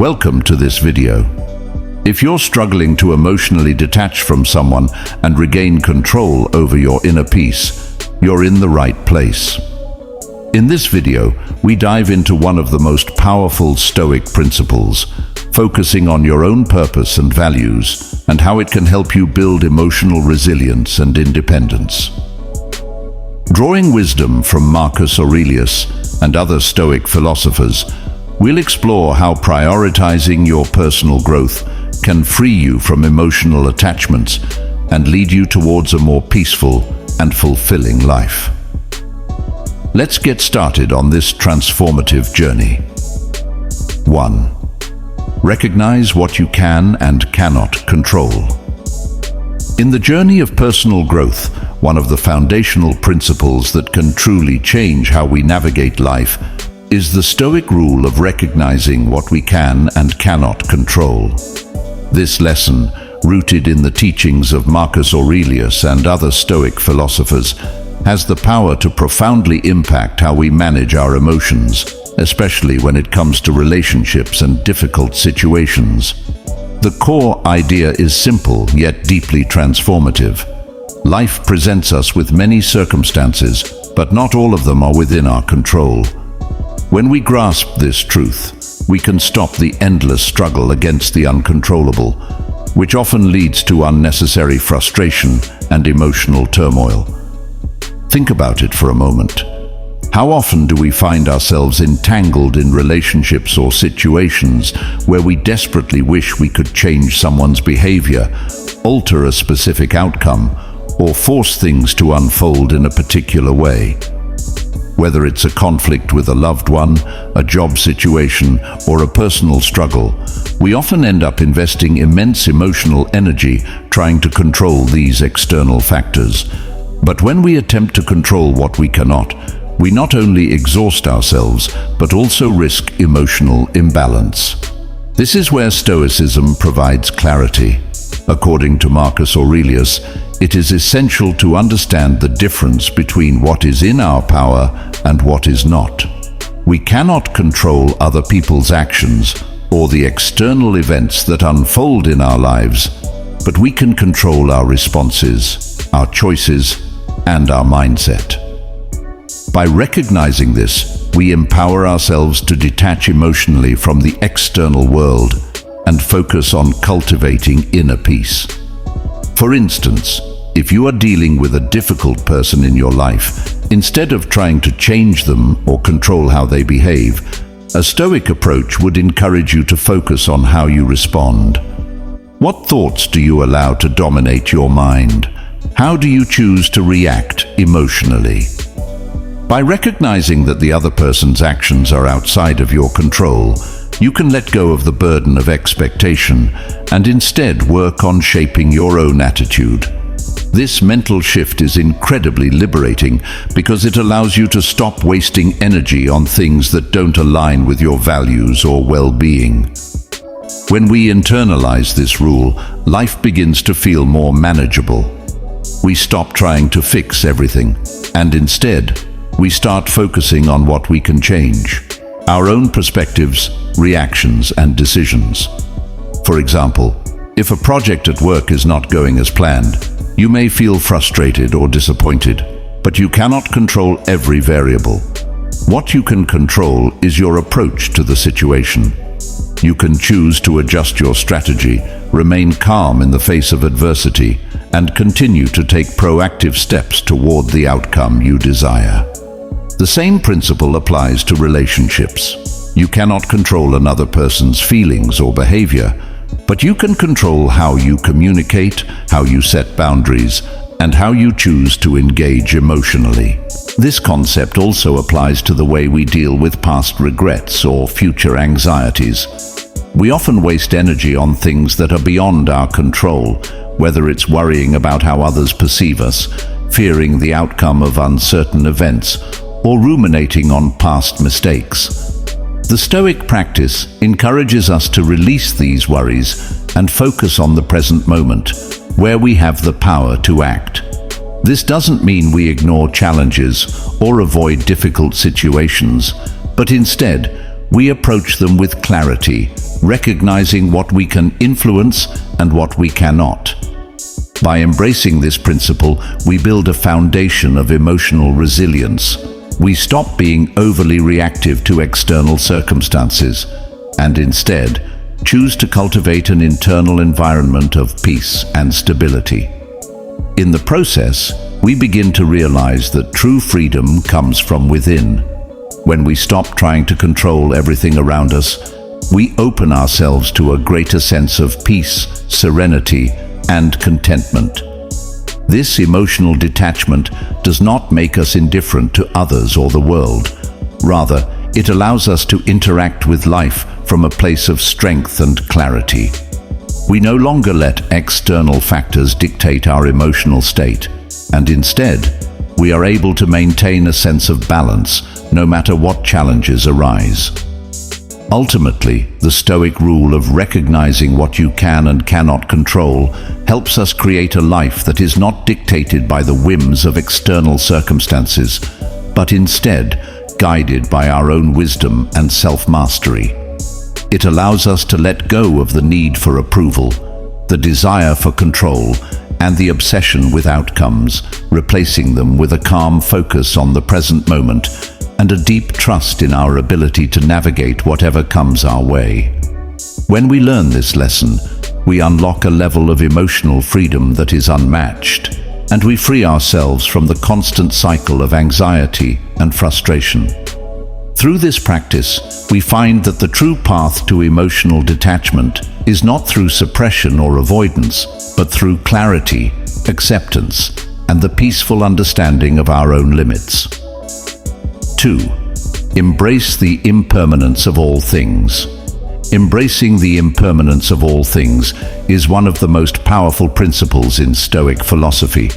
Welcome to this video. If you're struggling to emotionally detach from someone and regain control over your inner peace, you're in the right place. In this video, we dive into one of the most powerful Stoic principles, focusing on your own purpose and values and how it can help you build emotional resilience and independence. Drawing wisdom from Marcus Aurelius and other Stoic philosophers, we'll explore how prioritizing your personal growth can free you from emotional attachments and lead you towards a more peaceful and fulfilling life. Let's get started on this transformative journey. 1. Recognize what you can and cannot control. In the journey of personal growth, one of the foundational principles that can truly change how we navigate life is the Stoic rule of recognizing what we can and cannot control. This lesson, rooted in the teachings of Marcus Aurelius and other Stoic philosophers, has the power to profoundly impact how we manage our emotions, especially when it comes to relationships and difficult situations. The core idea is simple yet deeply transformative. Life presents us with many circumstances, but not all of them are within our control. When we grasp this truth, we can stop the endless struggle against the uncontrollable, which often leads to unnecessary frustration and emotional turmoil. Think about it for a moment. How often do we find ourselves entangled in relationships or situations where we desperately wish we could change someone's behavior, alter a specific outcome, or force things to unfold in a particular way? Whether it's a conflict with a loved one, a job situation, or a personal struggle, we often end up investing immense emotional energy trying to control these external factors. But when we attempt to control what we cannot, we not only exhaust ourselves, but also risk emotional imbalance. This is where Stoicism provides clarity. According to Marcus Aurelius, it is essential to understand the difference between what is in our power and what is not. We cannot control other people's actions or the external events that unfold in our lives, but we can control our responses, our choices, and our mindset. By recognizing this, we empower ourselves to detach emotionally from the external world and focus on cultivating inner peace. For instance, if you are dealing with a difficult person in your life, instead of trying to change them or control how they behave, a Stoic approach would encourage you to focus on how you respond. What thoughts do you allow to dominate your mind? How do you choose to react emotionally? By recognizing that the other person's actions are outside of your control, you can let go of the burden of expectation and instead work on shaping your own attitude. This mental shift is incredibly liberating because it allows you to stop wasting energy on things that don't align with your values or well-being. When we internalize this rule, life begins to feel more manageable. We stop trying to fix everything, and instead, we start focusing on what we can change: our own perspectives, reactions, and decisions. For example, if a project at work is not going as planned, you may feel frustrated or disappointed, but you cannot control every variable. What you can control is your approach to the situation. You can choose to adjust your strategy, remain calm in the face of adversity, and continue to take proactive steps toward the outcome you desire. The same principle applies to relationships. You cannot control another person's feelings or behavior, but you can control how you communicate, how you set boundaries, and how you choose to engage emotionally. This concept also applies to the way we deal with past regrets or future anxieties. We often waste energy on things that are beyond our control, whether it's worrying about how others perceive us, fearing the outcome of uncertain events, or ruminating on past mistakes. The Stoic practice encourages us to release these worries and focus on the present moment, where we have the power to act. This doesn't mean we ignore challenges or avoid difficult situations, but instead, we approach them with clarity, recognizing what we can influence and what we cannot. By embracing this principle, we build a foundation of emotional resilience. We stop being overly reactive to external circumstances and instead choose to cultivate an internal environment of peace and stability. In the process, we begin to realize that true freedom comes from within. When we stop trying to control everything around us, we open ourselves to a greater sense of peace, serenity, and contentment. This emotional detachment does not make us indifferent to others or the world. Rather, it allows us to interact with life from a place of strength and clarity. We no longer let external factors dictate our emotional state, and instead, we are able to maintain a sense of balance no matter what challenges arise. Ultimately, the Stoic rule of recognizing what you can and cannot control helps us create a life that is not dictated by the whims of external circumstances, but instead guided by our own wisdom and self-mastery. It allows us to let go of the need for approval, the desire for control, and the obsession with outcomes, replacing them with a calm focus on the present moment and a deep trust in our ability to navigate whatever comes our way. When we learn this lesson, we unlock a level of emotional freedom that is unmatched, and we free ourselves from the constant cycle of anxiety and frustration. Through this practice, we find that the true path to emotional detachment is not through suppression or avoidance, but through clarity, acceptance, and the peaceful understanding of our own limits. 2. Embrace the impermanence of all things. Embracing the impermanence of all things is one of the most powerful principles in Stoic philosophy,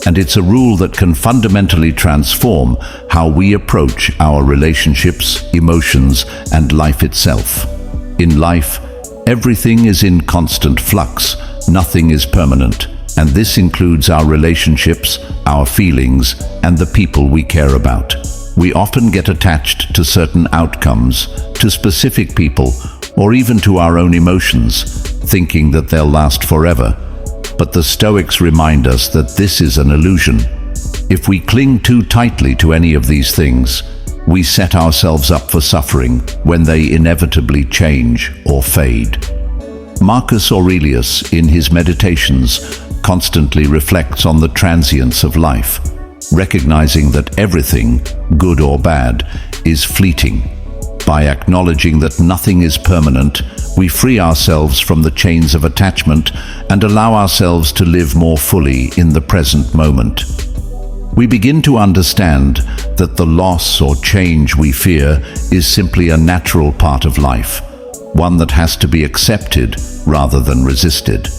and it's a rule that can fundamentally transform how we approach our relationships, emotions, and life itself. In life, everything is in constant flux, nothing is permanent, and this includes our relationships, our feelings, and the people we care about. We often get attached to certain outcomes, to specific people, or even to our own emotions, thinking that they'll last forever. But the Stoics remind us that this is an illusion. If we cling too tightly to any of these things, we set ourselves up for suffering when they inevitably change or fade. Marcus Aurelius, in his Meditations, constantly reflects on the transience of life, recognizing that everything, good or bad, is fleeting. By acknowledging that nothing is permanent, we free ourselves from the chains of attachment and allow ourselves to live more fully in the present moment. We begin to understand that the loss or change we fear is simply a natural part of life, one that has to be accepted rather than resisted.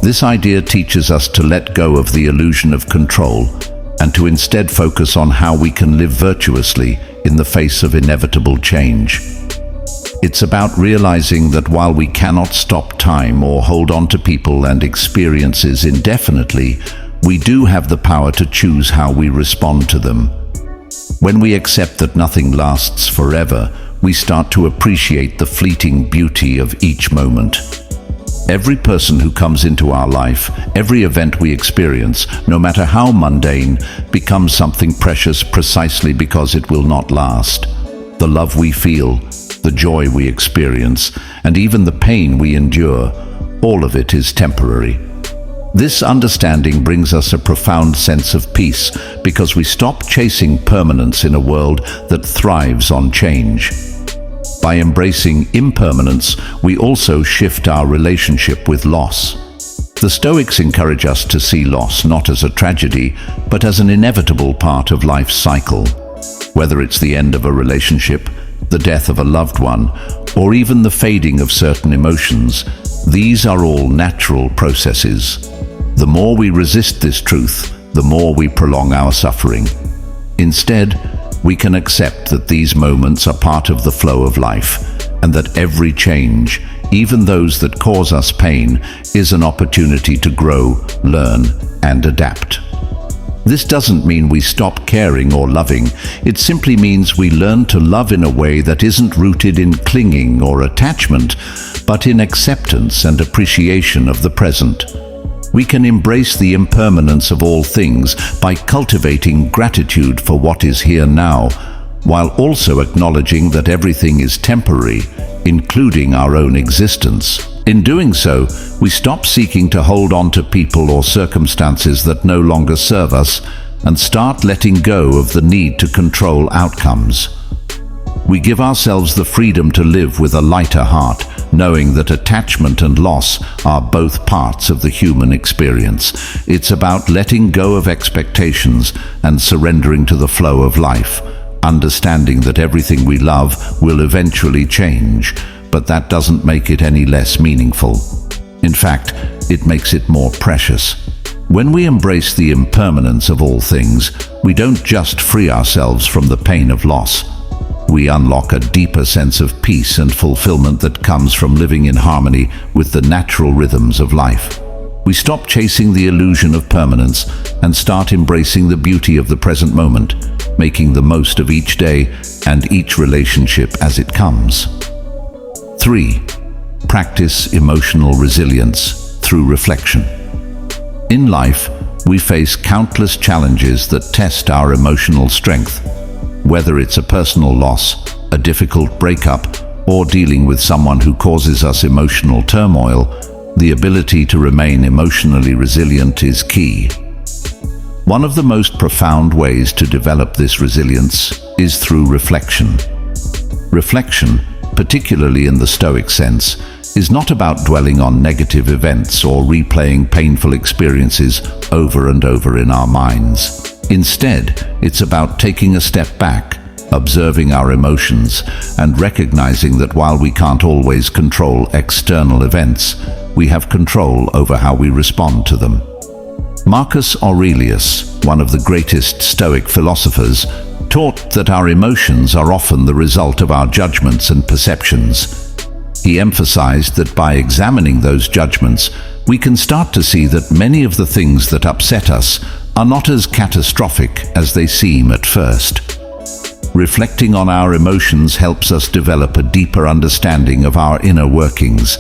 This idea teaches us to let go of the illusion of control and to instead focus on how we can live virtuously in the face of inevitable change. It's about realizing that while we cannot stop time or hold on to people and experiences indefinitely, we do have the power to choose how we respond to them. When we accept that nothing lasts forever, we start to appreciate the fleeting beauty of each moment. Every person who comes into our life, every event we experience, no matter how mundane, becomes something precious precisely because it will not last. The love we feel, the joy we experience, and even the pain we endure, all of it is temporary. This understanding brings us a profound sense of peace because we stop chasing permanence in a world that thrives on change. By embracing impermanence, we also shift our relationship with loss. The Stoics encourage us to see loss not as a tragedy, but as an inevitable part of life's cycle. Whether it's the end of a relationship, the death of a loved one, or even the fading of certain emotions, these are all natural processes. The more we resist this truth, the more we prolong our suffering. Instead, we can accept that these moments are part of the flow of life, and that every change, even those that cause us pain, is an opportunity to grow, learn, and adapt. This doesn't mean we stop caring or loving. It simply means we learn to love in a way that isn't rooted in clinging or attachment, but in acceptance and appreciation of the present. We can embrace the impermanence of all things by cultivating gratitude for what is here now, while also acknowledging that everything is temporary, including our own existence. In doing so, we stop seeking to hold on to people or circumstances that no longer serve us and start letting go of the need to control outcomes. We give ourselves the freedom to live with a lighter heart, knowing that attachment and loss are both parts of the human experience. It's about letting go of expectations and surrendering to the flow of life, understanding that everything we love will eventually change, but that doesn't make it any less meaningful. In fact, it makes it more precious. When we embrace the impermanence of all things, we don't just free ourselves from the pain of loss. We unlock a deeper sense of peace and fulfillment that comes from living in harmony with the natural rhythms of life. We stop chasing the illusion of permanence and start embracing the beauty of the present moment, making the most of each day and each relationship as it comes. 3. Practice emotional resilience through reflection. In life, we face countless challenges that test our emotional strength. Whether it's a personal loss, a difficult breakup, or dealing with someone who causes us emotional turmoil, the ability to remain emotionally resilient is key. One of the most profound ways to develop this resilience is through reflection. Reflection, particularly in the Stoic sense, is not about dwelling on negative events or replaying painful experiences over and over in our minds. Instead, it's about taking a step back, observing our emotions, and recognizing that while we can't always control external events, we have control over how we respond to them. Marcus Aurelius, one of the greatest Stoic philosophers, taught that our emotions are often the result of our judgments and perceptions. He emphasized that by examining those judgments, we can start to see that many of the things that upset us are not as catastrophic as they seem at first. Reflecting on our emotions helps us develop a deeper understanding of our inner workings,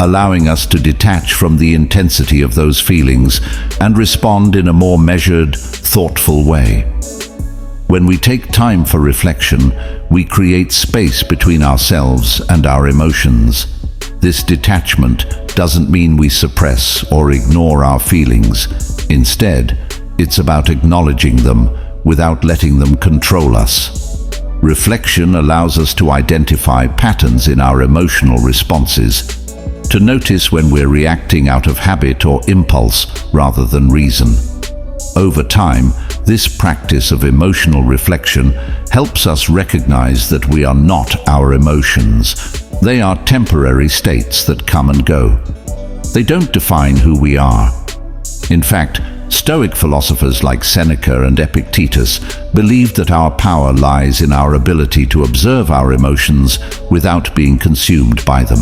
allowing us to detach from the intensity of those feelings and respond in a more measured, thoughtful way. When we take time for reflection, we create space between ourselves and our emotions. This detachment doesn't mean we suppress or ignore our feelings. Instead, it's about acknowledging them without letting them control us. Reflection allows us to identify patterns in our emotional responses, to notice when we're reacting out of habit or impulse rather than reason. Over time, this practice of emotional reflection helps us recognize that we are not our emotions. They are temporary states that come and go. They don't define who we are. In fact, Stoic philosophers like Seneca and Epictetus believed that our power lies in our ability to observe our emotions without being consumed by them.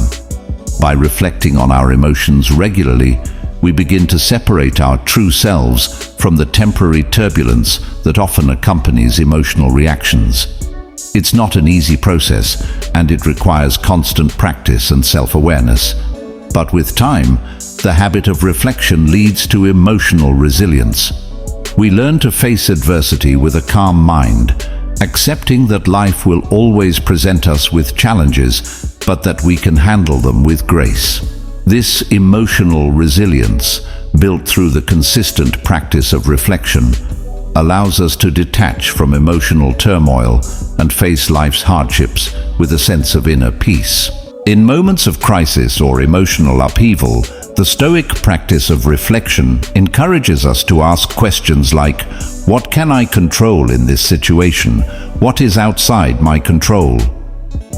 By reflecting on our emotions regularly, we begin to separate our true selves from the temporary turbulence that often accompanies emotional reactions. It's not an easy process, and it requires constant practice and self-awareness. But with time, the habit of reflection leads to emotional resilience. We learn to face adversity with a calm mind, accepting that life will always present us with challenges, but that we can handle them with grace. This emotional resilience, built through the consistent practice of reflection, allows us to detach from emotional turmoil and face life's hardships with a sense of inner peace. In moments of crisis or emotional upheaval, the Stoic practice of reflection encourages us to ask questions like, what can I control in this situation? What is outside my control?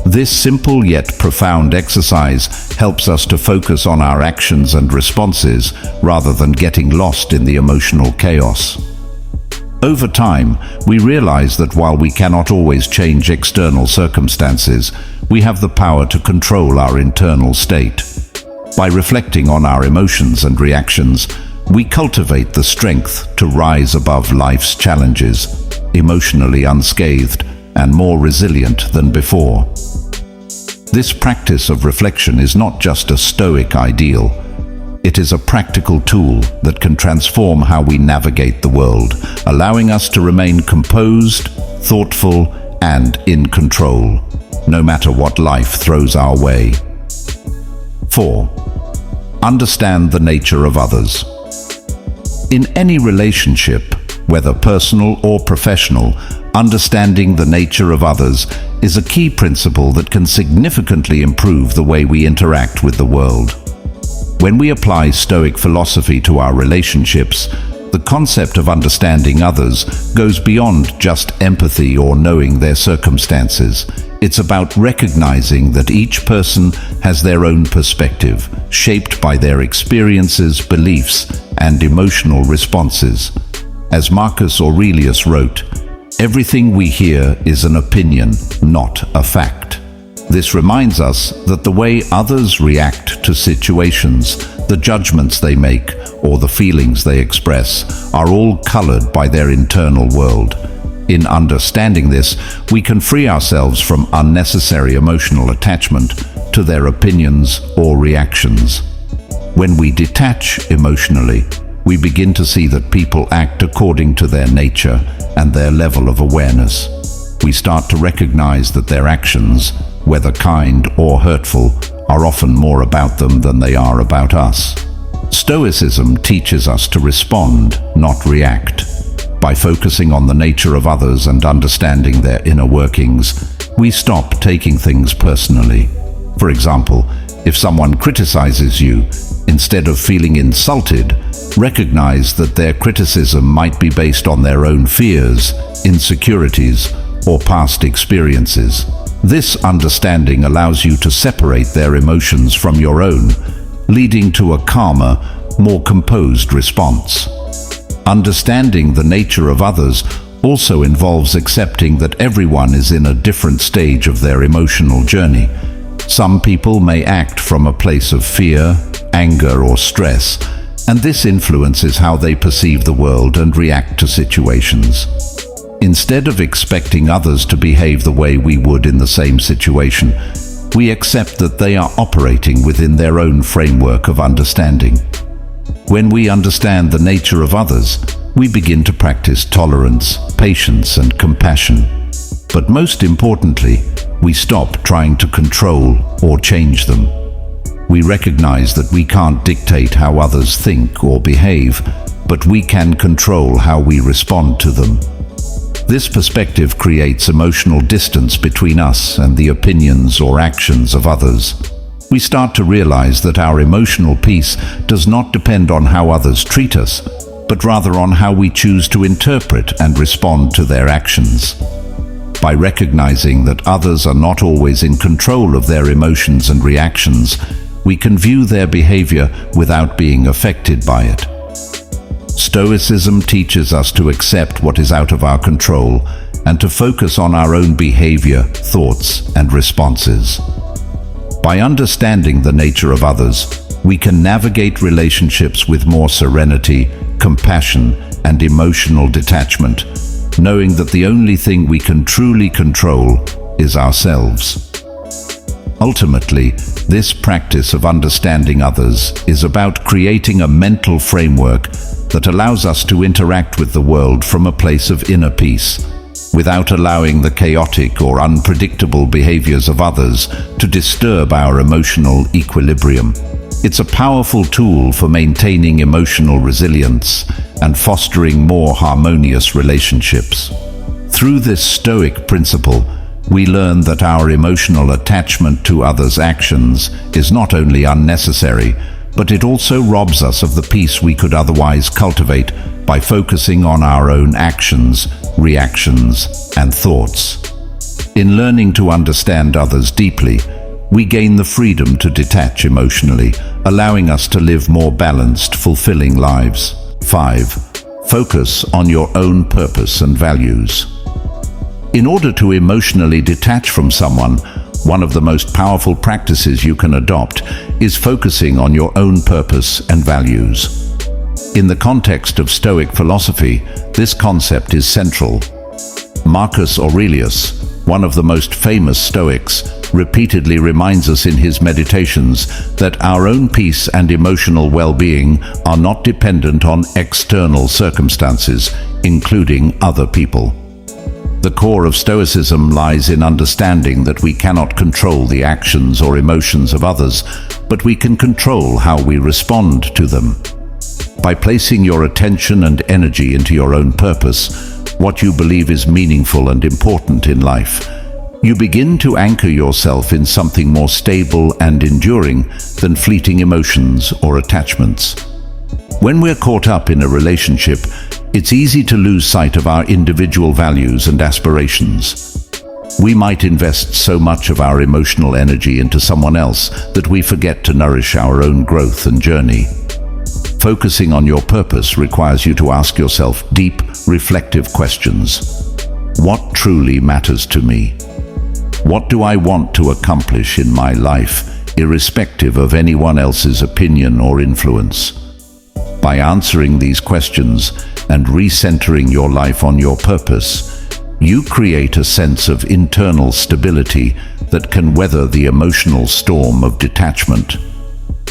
This simple yet profound exercise helps us to focus on our actions and responses rather than getting lost in the emotional chaos. Over time, we realize that while we cannot always change external circumstances, we have the power to control our internal state. By reflecting on our emotions and reactions, we cultivate the strength to rise above life's challenges, emotionally unscathed and more resilient than before. This practice of reflection is not just a Stoic ideal. It is a practical tool that can transform how we navigate the world, allowing us to remain composed, thoughtful, and in control, no matter what life throws our way. 4. Understand the nature of others. In any relationship, whether personal or professional, understanding the nature of others is a key principle that can significantly improve the way we interact with the world. When we apply Stoic philosophy to our relationships, the concept of understanding others goes beyond just empathy or knowing their circumstances. It's about recognizing that each person has their own perspective, shaped by their experiences, beliefs, and emotional responses. As Marcus Aurelius wrote, "Everything we hear is an opinion, not a fact." This reminds us that the way others react to situations, the judgments they make, or the feelings they express are all colored by their internal world. In understanding this, we can free ourselves from unnecessary emotional attachment to their opinions or reactions. When we detach emotionally, we begin to see that people act according to their nature and their level of awareness. We start to recognize that their actions, whether kind or hurtful, are often more about them than they are about us. Stoicism teaches us to respond, not react. By focusing on the nature of others and understanding their inner workings, we stop taking things personally. For example, if someone criticizes you, instead of feeling insulted, recognize that their criticism might be based on their own fears, insecurities, or past experiences. This understanding allows you to separate their emotions from your own, leading to a calmer, more composed response. Understanding the nature of others also involves accepting that everyone is in a different stage of their emotional journey. Some people may act from a place of fear, anger, or stress, and this influences how they perceive the world and react to situations. Instead of expecting others to behave the way we would in the same situation, we accept that they are operating within their own framework of understanding. When we understand the nature of others, we begin to practice tolerance, patience, and compassion. But most importantly, we stop trying to control or change them. We recognize that we can't dictate how others think or behave, but we can control how we respond to them. This perspective creates emotional distance between us and the opinions or actions of others. We start to realize that our emotional peace does not depend on how others treat us, but rather on how we choose to interpret and respond to their actions. By recognizing that others are not always in control of their emotions and reactions, we can view their behavior without being affected by it. Stoicism teaches us to accept what is out of our control and to focus on our own behavior, thoughts, and responses. By understanding the nature of others, we can navigate relationships with more serenity, compassion, and emotional detachment, knowing that the only thing we can truly control is ourselves. Ultimately, this practice of understanding others is about creating a mental framework that allows us to interact with the world from a place of inner peace, without allowing the chaotic or unpredictable behaviors of others to disturb our emotional equilibrium. It's a powerful tool for maintaining emotional resilience and fostering more harmonious relationships. Through this Stoic principle, we learn that our emotional attachment to others' actions is not only unnecessary, but it also robs us of the peace we could otherwise cultivate by focusing on our own actions, reactions, and thoughts. In learning to understand others deeply, we gain the freedom to detach emotionally, allowing us to live more balanced, fulfilling lives. 5. Focus on your own purpose and values. In order to emotionally detach from someone, one of the most powerful practices you can adopt is focusing on your own purpose and values. In the context of Stoic philosophy, this concept is central. Marcus Aurelius, one of the most famous Stoics, repeatedly reminds us in his meditations that our own peace and emotional well-being are not dependent on external circumstances, including other people. The core of Stoicism lies in understanding that we cannot control the actions or emotions of others, but we can control how we respond to them. By placing your attention and energy into your own purpose, what you believe is meaningful and important in life, you begin to anchor yourself in something more stable and enduring than fleeting emotions or attachments. When we're caught up in a relationship, it's easy to lose sight of our individual values and aspirations. We might invest so much of our emotional energy into someone else that we forget to nourish our own growth and journey. Focusing on your purpose requires you to ask yourself deep, reflective questions. What truly matters to me? What do I want to accomplish in my life, irrespective of anyone else's opinion or influence? By answering these questions and recentering your life on your purpose, you create a sense of internal stability that can weather the emotional storm of detachment.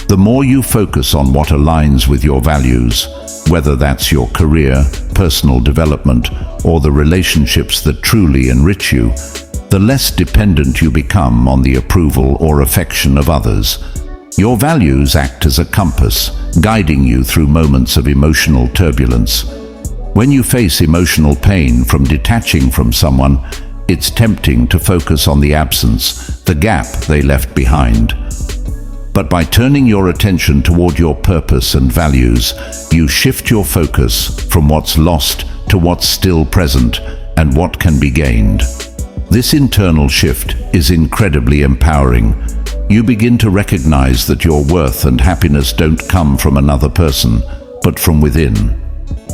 The more you focus on what aligns with your values, whether that's your career, personal development, or the relationships that truly enrich you, the less dependent you become on the approval or affection of others. Your values act as a compass, guiding you through moments of emotional turbulence. When you face emotional pain from detaching from someone, it's tempting to focus on the absence, the gap they left behind. But by turning your attention toward your purpose and values, you shift your focus from what's lost to what's still present and what can be gained. This internal shift is incredibly empowering. You begin to recognize that your worth and happiness don't come from another person, but from within.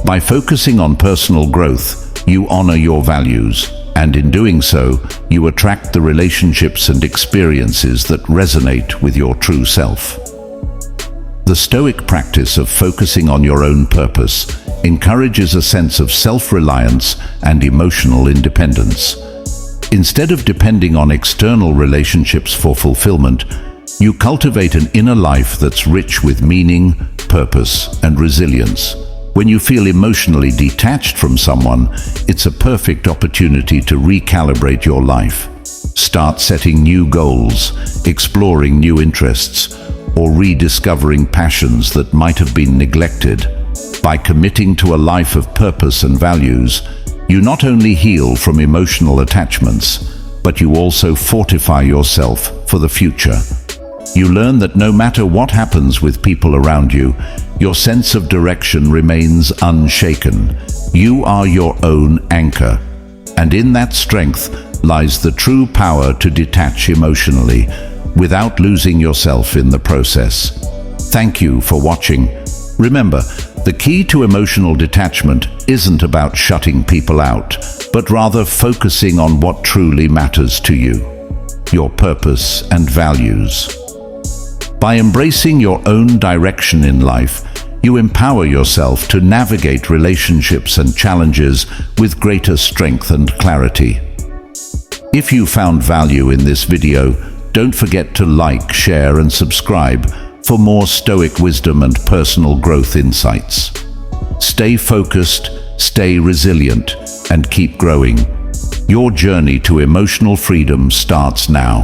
By focusing on personal growth, you honor your values, and in doing so, you attract the relationships and experiences that resonate with your true self. The Stoic practice of focusing on your own purpose encourages a sense of self-reliance and emotional independence. Instead of depending on external relationships for fulfillment, you cultivate an inner life that's rich with meaning, purpose, and resilience. When you feel emotionally detached from someone, it's a perfect opportunity to recalibrate your life. Start setting new goals, exploring new interests, or rediscovering passions that might have been neglected. By committing to a life of purpose and values, you not only heal from emotional attachments, but you also fortify yourself for the future. You learn that no matter what happens with people around you, your sense of direction remains unshaken. You are your own anchor, and in that strength lies the true power to detach emotionally, without losing yourself in the process. Thank you for watching. Remember, the key to emotional detachment isn't about shutting people out, but rather focusing on what truly matters to you, your purpose and values. By embracing your own direction in life, you empower yourself to navigate relationships and challenges with greater strength and clarity. If you found value in this video, don't forget to like, share, and subscribe for more Stoic wisdom and personal growth insights. Stay focused, stay resilient, and keep growing. Your journey to emotional freedom starts now.